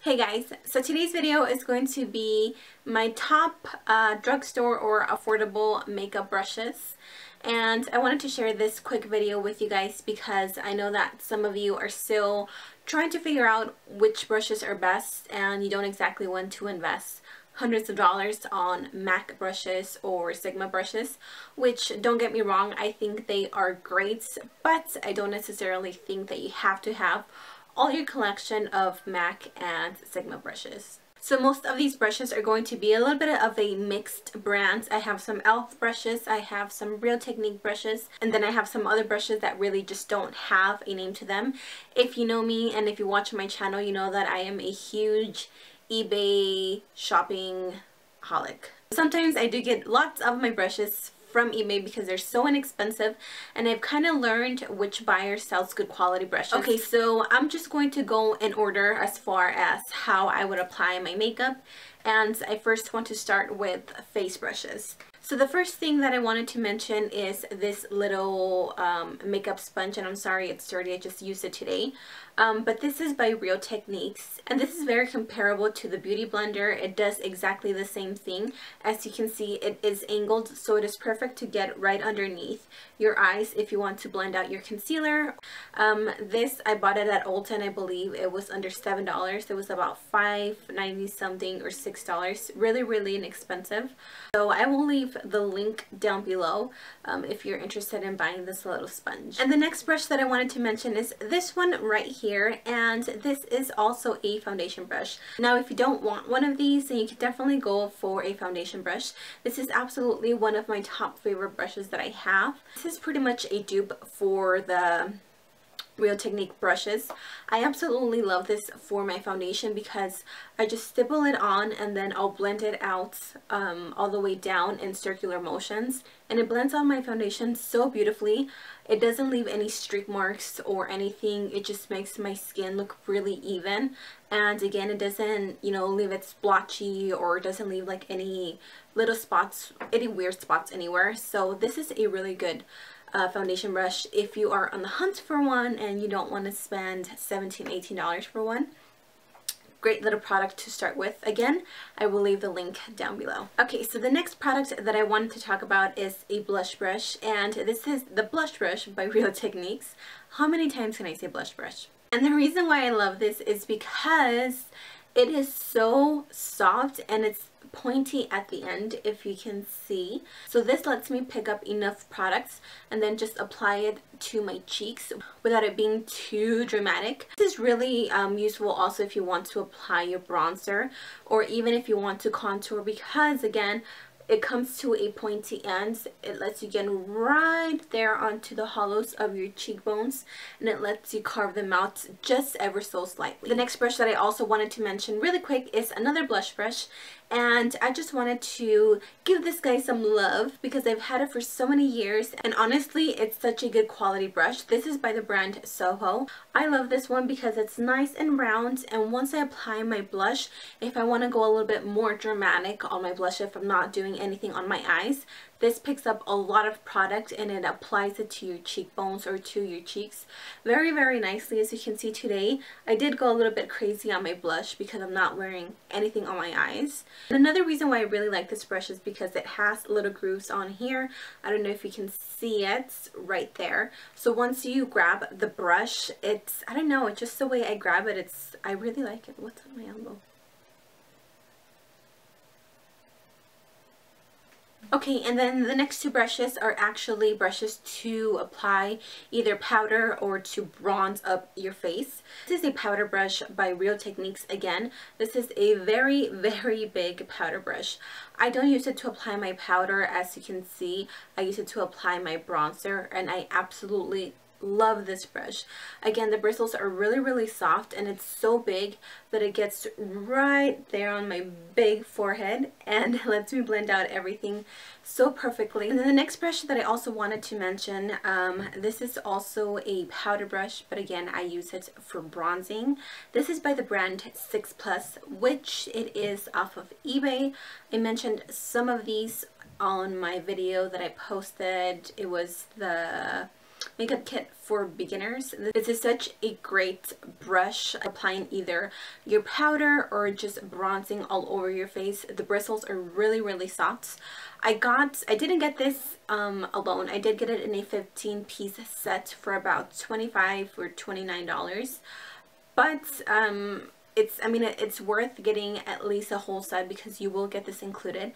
Hey guys, so today's video is going to be my top drugstore or affordable makeup brushes, and I wanted to share this quick video with you guys because I know that some of you are still trying to figure out which brushes are best and you don't exactly want to invest hundreds of dollars on MAC brushes or Sigma brushes, which, don't get me wrong, I think they are great, but I don't necessarily think that you have to have all your collection of MAC and Sigma brushes. So most of these brushes are going to be a little bit of a mixed brand. I have some e.l.f. brushes, I have some Real Technique brushes, and then I have some other brushes that really just don't have a name to them. If you know me and if you watch my channel, you know that I am a huge eBay shopping holic. Sometimes I do get lots of my brushes from eBay because they're so inexpensive, and I've kind of learned which buyer sells good quality brushes. Okay, so I'm just going to go in order as far as how I would apply my makeup, and I first want to start with face brushes. So the first thing that I wanted to mention is this little makeup sponge, and I'm sorry it's dirty, I just used it today. But this is by Real Techniques, and this is very comparable to the Beauty Blender. It does exactly the same thing. As you can see, it is angled, so it is perfect to get right underneath your eyes if you want to blend out your concealer. This, I bought it at Ulta, and I believe it was under $7. It was about $5.90 something or $6. Really inexpensive. So I will leave the link down below if you're interested in buying this little sponge. And the next brush that I wanted to mention is this one right here, and this is also a foundation brush. Now if you don't want one of these, then you can definitely go for a foundation brush. This is absolutely one of my top favorite brushes that I have. This is pretty much a dupe for the Real Technique brushes. I absolutely love this for my foundation because I just stipple it on and then I'll blend it out all the way down in circular motions, and it blends on my foundation so beautifully. It doesn't leave any streak marks or anything. It just makes my skin look really even, and again, it doesn't, you know, leave it splotchy or doesn't leave like any little spots, any weird spots anywhere. So this is a really good foundation brush if you are on the hunt for one and you don't want to spend $17–18 for one. Great little product to start with. Again, I will leave the link down below. Okay, so the next product that I wanted to talk about is a blush brush, and this is the Blush Brush by Real Techniques. How many times can I say blush brush? And the reason why I love this is because it is so soft and it's pointy at the end, if you can see. So this lets me pick up enough products and then just apply it to my cheeks without it being too dramatic. This is really useful also if you want to apply your bronzer or even if you want to contour, because again, it comes to a pointy end. It lets you get right there onto the hollows of your cheekbones, and it lets you carve them out just ever so slightly. The next brush that I also wanted to mention really quick is another blush brush, and I just wanted to give this guy some love because I've had it for so many years, and honestly it's such a good quality brush. This is by the brand Soho. I love this one because it's nice and round, and once I apply my blush, if I want to go a little bit more dramatic on my blush, if I'm not doing anything on my eyes, this picks up a lot of product and it applies it to your cheekbones or to your cheeks very nicely. As you can see today, I did go a little bit crazy on my blush because I'm not wearing anything on my eyes. And another reason why I really like this brush is because it has little grooves on here. I don't know if you can see it right there. So once you grab the brush, it's, I don't know, it's just the way I grab it. I really like it. What's on my elbow? Okay, and then the next two brushes are actually brushes to apply either powder or to bronze up your face. This is a powder brush by Real Techniques again. This is a very big powder brush. I don't use it to apply my powder, as you can see. I use it to apply my bronzer, and I absolutely love this brush. Again, the bristles are really soft, and it's so big that it gets right there on my big forehead and lets me blend out everything so perfectly. And then the next brush that I also wanted to mention, this is also a powder brush, but again, I use it for bronzing. This is by the brand 6 Plus, which it is off of eBay. I mentioned some of these on my video that I posted. It was the makeup kit for beginners. This is such a great brush, applying either your powder or just bronzing all over your face. The bristles are really soft. I didn't get this alone. I did get it in a 15-piece set for about $25 or $29. But it's worth getting at least a whole set because you will get this included.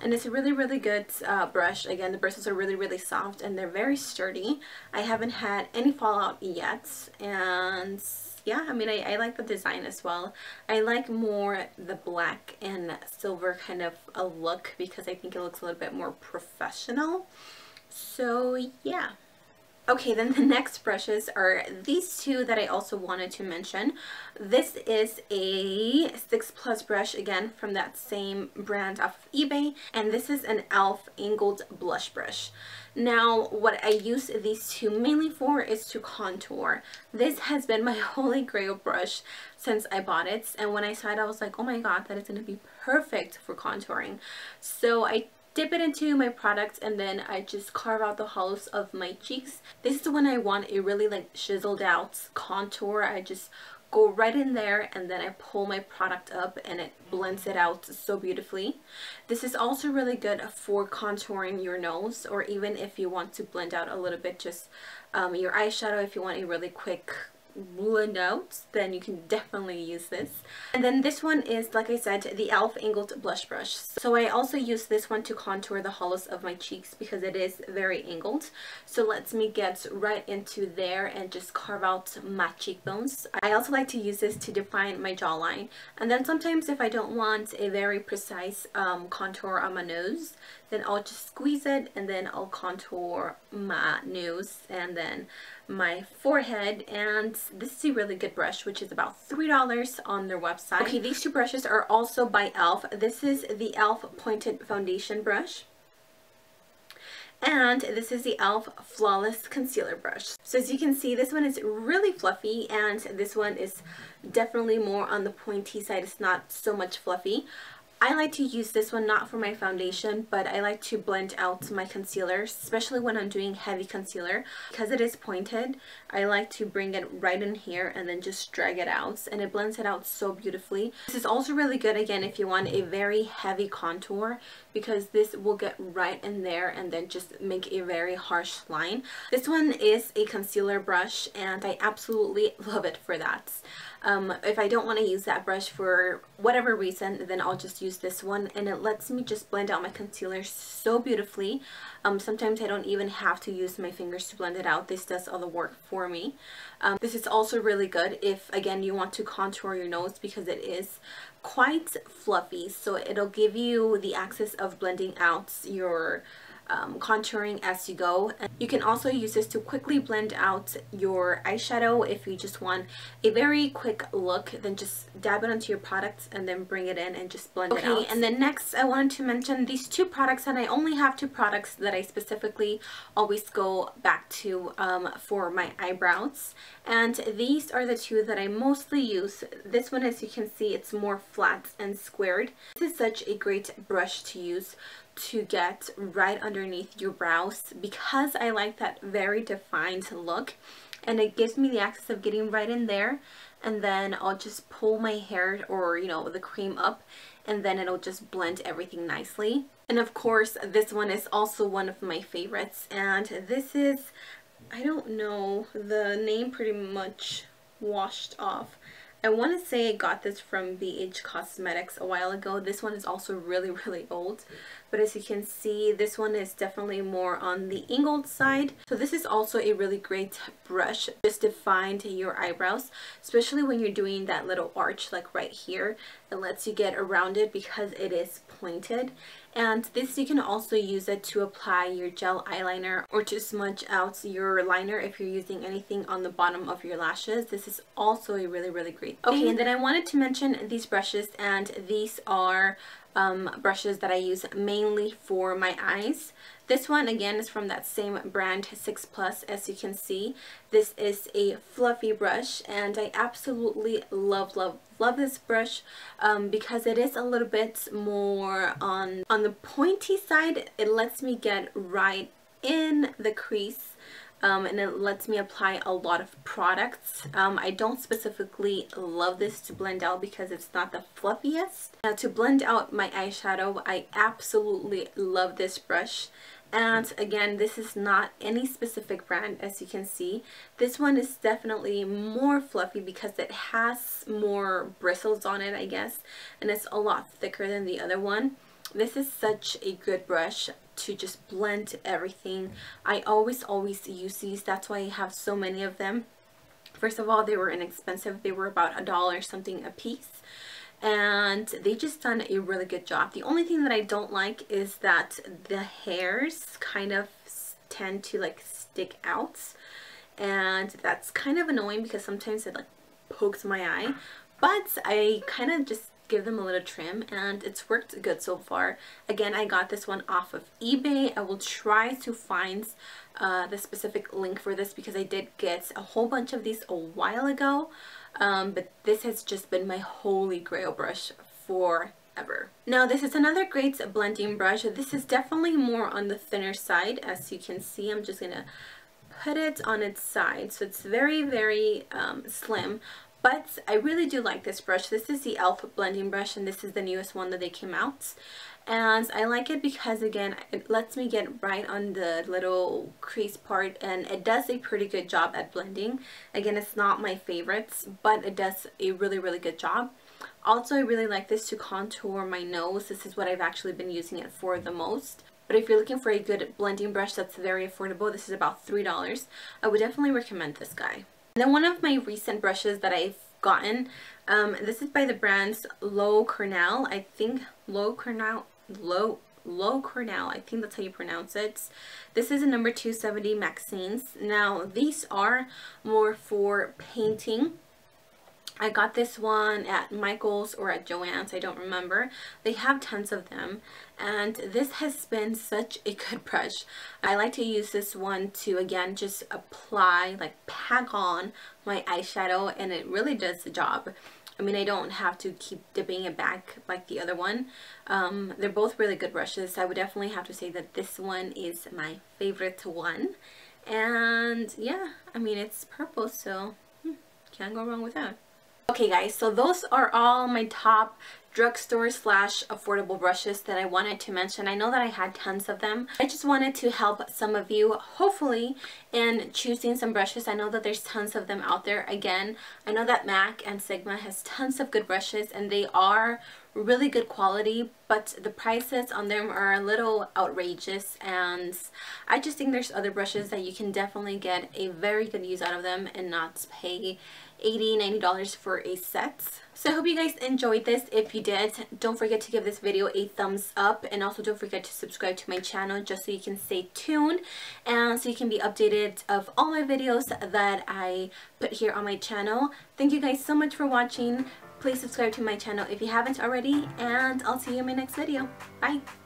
And it's a really good brush. Again, the bristles are really soft and they're very sturdy. I haven't had any fallout yet. And yeah, I mean, I like the design as well. I like more the black and silver kind of a look because I think it looks a little bit more professional. So yeah. Okay, then the next brushes are these two that I also wanted to mention. This is a 6+ brush, again, from that same brand off of eBay. And this is an e.l.f. angled blush brush. Now, what I use these two mainly for is to contour. This has been my holy grail brush since I bought it. And when I saw it, I was like, oh my god, that is going to be perfect for contouring. So I dip it into my product and then I just carve out the hollows of my cheeks. This is when I want a really like chiseled out contour. I just go right in there and then I pull my product up and it blends it out so beautifully. This is also really good for contouring your nose, or even if you want to blend out a little bit just your eyeshadow. If you want a really quick blend out, then you can definitely use this. And then this one is, like I said, the e.l.f. angled blush brush. So I also use this one to contour the hollows of my cheeks because it is very angled. So lets me get right into there and just carve out my cheekbones. I also like to use this to define my jawline. And then sometimes if I don't want a very precise contour on my nose, then I'll just squeeze it and then I'll contour my nose and then my forehead. And this is a really good brush, which is about $3 on their website. Okay, these two brushes are also by e.l.f. This is the e.l.f. pointed foundation brush. And this is the e.l.f. Flawless Concealer Brush. So as you can see, this one is really fluffy and this one is definitely more on the pointy side. It's not so much fluffy. I like to use this one not for my foundation, but I like to blend out my concealer, especially when I'm doing heavy concealer. Because it is pointed, I like to bring it right in here and then just drag it out, and it blends it out so beautifully. This is also really good, again, if you want a very heavy contour, because this will get right in there and then just make a very harsh line. This one is a concealer brush and I absolutely love it for that. If I don't want to use that brush for whatever reason, then I'll just use this one, and it lets me just blend out my concealer so beautifully. Sometimes I don't even have to use my fingers to blend it out. This does all the work for me. This is also really good if, again, you want to contour your nose because it is quite fluffy, so it'll give you the access of blending out your contouring as you go. And you can also use this to quickly blend out your eyeshadow. If you just want a very quick look, then just dab it onto your products and then bring it in and just blend it out. And then next I wanted to mention these two products, and I only have two products that I specifically always go back to for my eyebrows, and these are the two that I mostly use. This one, as you can see, it's more flat and squared. This is such a great brush to use to get right underneath your brows because I like that very defined look, and it gives me the access of getting right in there, and then I'll just pull my hair or the cream up, and then it'll just blend everything nicely. And of course this one is also one of my favorites, and this is, I don't know, the name pretty much washed off. I want to say I got this from BH Cosmetics a while ago. This one is also really old, but as you can see, this one is definitely more on the angled side. So this is also a really great brush just to find your eyebrows, especially when you're doing that little arch like right here. It lets you get around it because it is pointed. And this, you can also use it to apply your gel eyeliner or to smudge out your liner if you're using anything on the bottom of your lashes. This is also a really great thing. Okay, and then I wanted to mention these brushes, and these are brushes that I use mainly for my eyes. This one, again, is from that same brand, 6+. As you can see, this is a fluffy brush, and I absolutely love this brush because it is a little bit more on the pointy side. It lets me get right in the crease and it lets me apply a lot of products. I don't specifically love this to blend out because it's not the fluffiest. To blend out my eyeshadow, I absolutely love this brush. And again, this is not any specific brand, as you can see. This one is definitely more fluffy because it has more bristles on it, I guess, and it's a lot thicker than the other one. This is such a good brush to just blend everything. I always use these. That's why I have so many of them. First of all, they were inexpensive. They were about $1 something a piece. And they just done a really good job. The only thing that I don't like is that the hairs kind of tend to like stick out, and that's kind of annoying because sometimes it like pokes my eye, but I kind of just give them a little trim and it's worked good so far. Again, I got this one off of eBay. I will try to find the specific link for this because I did get a whole bunch of these a while ago. But this has just been my holy grail brush forever. Now this is another great blending brush. This is definitely more on the thinner side. As you can see, I'm just gonna put it on its side. So it's very slim. But I really do like this brush. This is the e.l.f. blending brush, and this is the newest one that they came out. And I like it because, again, it lets me get right on the little crease part, and it does a pretty good job at blending. Again, it's not my favorites, but it does a really good job. Also, I really like this to contour my nose. This is what I've actually been using it for the most. But if you're looking for a good blending brush that's very affordable, this is about $3. I would definitely recommend this guy. And then one of my recent brushes that I've gotten, this is by the brands Low Cornell. I think Low Cornell, I think that's how you pronounce it. This is a number 270 Maxines. Now these are more for painting. I got this one at Michael's or at Joann's, I don't remember. They have tons of them, and this has been such a good brush. I like to use this one to, again, just apply, like pack on my eyeshadow, and it really does the job. I mean, I don't have to keep dipping it back like the other one. They're both really good brushes. I would definitely have to say that this one is my favorite one. And yeah, I mean, it's purple, so can't go wrong with that. Okay guys, so those are all my top drugstore / affordable brushes that I wanted to mention. I know that I had tons of them. I just wanted to help some of you, hopefully, in choosing some brushes. I know that there's tons of them out there. Again, I know that MAC and Sigma has tons of good brushes, and they are really good quality, but the prices on them are a little outrageous, and I just think there's other brushes that you can definitely get a very good use out of them and not pay $80, $90 for a set. So I hope you guys enjoyed this. If you did, don't forget to give this video a thumbs up, and also don't forget to subscribe to my channel just so you can stay tuned and so you can be updated of all my videos that I put here on my channel. Thank you guys so much for watching. Please subscribe to my channel if you haven't already, and I'll see you in my next video. Bye!